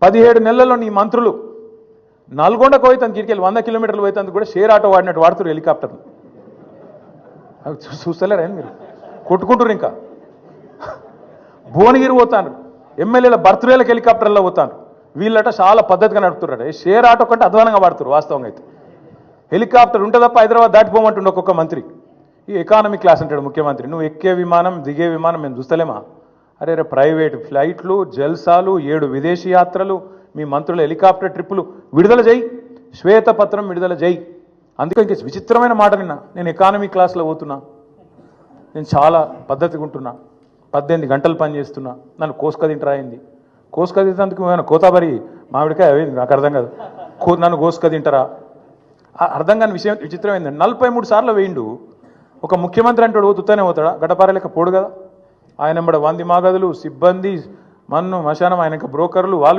17 నెలల్లో నీ మంత్రులు నల్గొండకు పోయితందుకు కిటికీలు 100 కిలోమీటర్లు పోయితందుకు కూడా షేర్ ఆటో వాడినట్టు వాడుతున్నారు హెలికాప్టర్లు. చూస్తలేరా మీరు? కొట్టుకుంటారు. ఇంకా భువనగిరి పోతాను, ఎమ్మెల్యేల బర్త్డేలకు హెలికాప్టర్లో పోతాను. వీళ్ళట చాలా పద్ధతిగా నడుపుతున్నారట. షేర్ ఆటో కంటే అధ్వానంగా వాడుతున్నారు వాస్తవంగా అయితే. హెలికాప్టర్ ఉంటే తప్ప హైదరాబాద్ దాటిపోమంటుండే ఒక్కొక్క మంత్రి. ఈ ఎకానమీ క్లాస్ అంటాడు ముఖ్యమంత్రి. నువ్వు ఎక్కే విమానం దిగే విమానం మేము చూస్తలేమా? అరే రే ప్రైవేట్ ఫ్లైట్లు, జల్సాలు, 7 విదేశీ యాత్రలు, మీ మంత్రుల హెలికాప్టర్ ట్రిప్పులు విడుదల చేయి, శ్వేతపత్రం విడుదల చేయి. అందుకే ఇంక విచిత్రమైన మాట నిన్న నేను ఎకానమీ క్లాస్లో పోతున్నా, నేను చాలా పద్ధతిగా ఉంటున్నా, 18 గంటలు పని చేస్తున్నా, నన్ను కోసుక తింటరా అయింది. కోసుక తింటేందుకు ఏమైనా కోతాబరి మామిడికాయ అయింది నాకు అర్థం కాదు. నన్ను కోసుక తింటారా అర్థం కాని విషయం. విచిత్రం ఏంటంటే 43 సార్లు వేయిండు. ఒక ముఖ్యమంత్రి అంటాడు తుత్తనే పోతాడా? గడపార లెక్క పోడు కదా ఆయన. 100 మంది మాగదులు, సిబ్బంది, మన్ను మశానం, ఆయన బ్రోకర్లు, వాళ్ళు